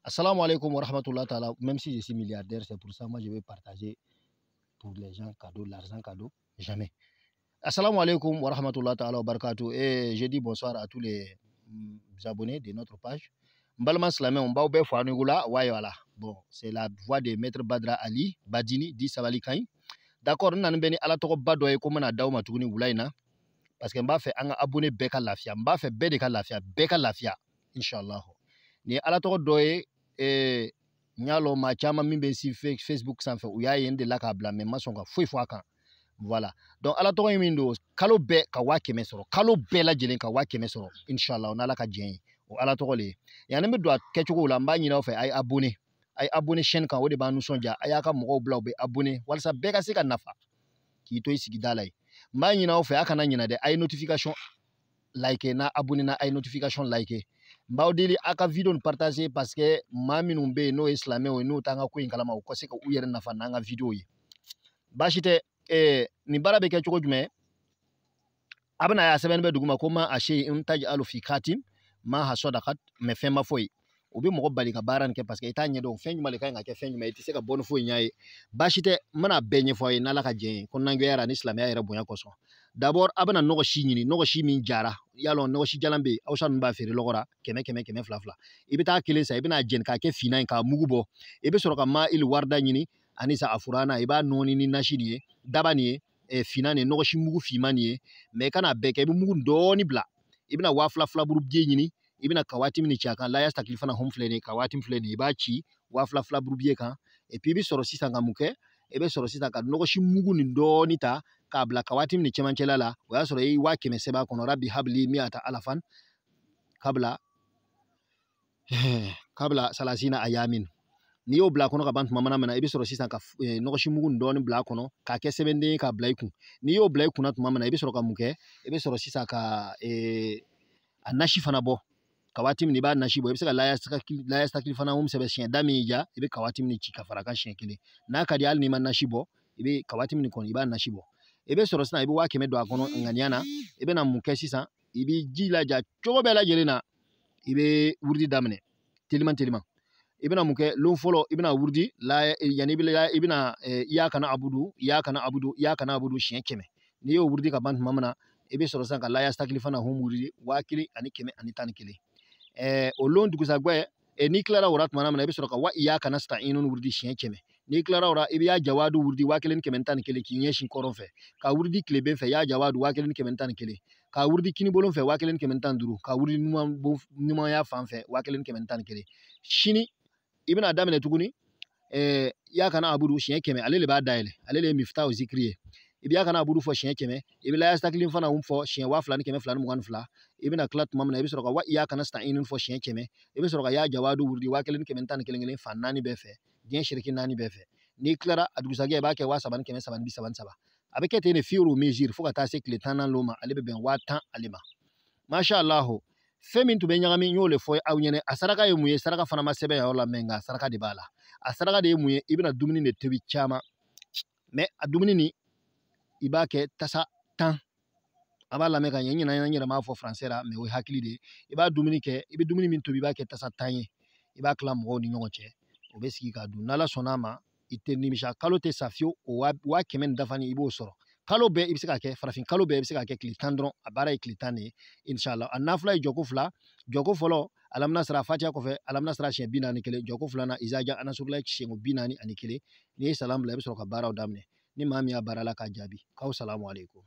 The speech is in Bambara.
Assalamu alaikum wa rahmatullahi ta'ala. Même si je suis milliardaire, c'est pour ça moi je vais partager pour les gens cadeau, l'argent cadeau, jamais. Assalamu alaikum wa rahmatullahi ta'ala wa barakatuh. Et je dis bonsoir à tous les abonnés de notre page. Mbalman Slamé, on va faire Fanugula, Wayala. Bon, c'est la voix de Maître Badra Ali, Badini, dit Sabali Kain. D'accord, nous avons béni à la toko badoye comme on a daouma tourni oulaina. Parce que m'a fait un abonné Beka Lafia, m'a fait Bedeka Lafia, Beka Lafia, Inch'Allah. Ni à la toko doye, nyalo ma chama mimbe si Facebook sans fait, ou ya yende la kabla, mais ma songa fouille fouakan. Voilà. Donc, à la toko yimindo, kalo be kawa kemesoro, kalo be la jelen kawa kemesoro, Inch'Allah, on a la kadjen. Ou à la toko le. Yana me doit ketchoko la mba nyina fait, ay abonné chaîne kan wode ba nous sonja, ayaka mo bla be abonné, wala sa beka sika nafa. Ki to isi gidalay. Mba nyina fait, aka na nyina de, ay notification like na abonné na ay notification like. Mba odeli aka video partager parce que mami numbe no islamé o no tanga ko inkalama ko seka uyere nafa nanga video yi. Bashite ni bara be ketchoko jume abana ya seben be duguma ko ma ashe intaj alu fi khatim ma ha sadakat me fema foyi obi mo bali ka baran ke parce que itanye do fenju male kay ngake fenju me itise ka bon foyi nyaaye bashite mana benye foyi na la ka je kon nango yara ni islam ya yara bonya ko so d'abord abana no shi nyini no shi min jara yalo no shi jalambe awsan ba fere logora keme fla ibita kile sa ibina jen ka ke fina ka mugubo ibe soro ka ma il warda nyini anisa afurana iba noni ni nashini dabani fina ne no shi mugu fimani me kana beke ibe mugu ndoni bla ibina wafla buru bie nyini ibina kawatim ni chaka la yasta kilifana home flene kawatim flene ibachi wafla buru bie kan et puis bi soro sisa ngamuke ebe soro sisa ka no shi mugu ni ndoni ta kabla kawatim ni chemanchela la wa soro yi wa kemeseba kono rabbi habli miata alafan kabla salasina ayamin ni yo bla kono ka bant mamana mena ebe soro sisa ka no shi mugu ndoni bla kono ka ke sebende ka bla iku ni yo bla iku na mamana ebe soro ka muke ebe soro sisa ka anashi fana bo kawatim ni ba nashi bo ebe saka la yasta kilifana sebe shen damija ebe kawatim ni chika faraka shen kile na kadi al ni man nashi bo ebe kawatim ni kon iba nashi bo ebe soro sina ebe wa keme do akono nganyana ebe na muke sisa ebe jila ja chogo bela jelena ebe wurdi damne teliman ebe na muke lon folo ebe na wurdi la yani ebe na ya kana abudu shen keme ni yo wurdi ka bant mamana ebe soro sanka la yasta kilifana wurdi wakili ani keme ani tan kile olon du kusagwe ni klara urat manamana ebe soro ka wa iyaka nasta'inun wurdi shen keme ni klara ura ebe ya jawadu wurdi wakilen kementan kele kinye shin koron fe ka wurdi klebe fe ya jawadu wakilen kementan kele ka wurdi kini bolon fe wakilen kementan duru ka wurdi numa ya fan fe wakilen kementan kele shini ibn adamene tuguni ya kana abudu shin keme alele ba daile alele miftahu zikriye ibi ya kana abudu fo shin keme ibi la yastaklin fana fo shin wa fulani keme fulani mugan fula ibi na klat mamna ibi soroka wa ya kana sta'inun fo shin keme ibi soroka ya jawadu wurdi wakilen kementan kele fanani befe gen shirkin nani befe ni klara adugusage ba ke wa saban keme saban bi saban saba abeke te ne firu mejir fuka ta se kletanan loma alebe ben watan alima masha Allah femin to be nyami nyole fo awnyene asaraka ye muye saraka fana masebe ya wala menga saraka de bala asaraka de muye ibina dumuni ne tewi chama me adumuni ni ibake tasa tan abala meka nyenyi na nyira ma fo français ra me we hakili de iba dumuni ke ibi dumuni min to bi bake tasa tanye iba kala mo ni nyonche obesiki ka du nala sonama itenni misha kalo te safio o wa kemen dafani ibo soro kalo be ibisika ke farafin kalo be ibisika ke klitandron abara klitane inshallah anafla joko folo alam nasra fatia ko fe alam nasra she binani kele joko fulana izaja anasurla she ngo binani anikele ni salam la ibisoro ka bara damne ni mami ya barala ka jabi kaw salamu alaikum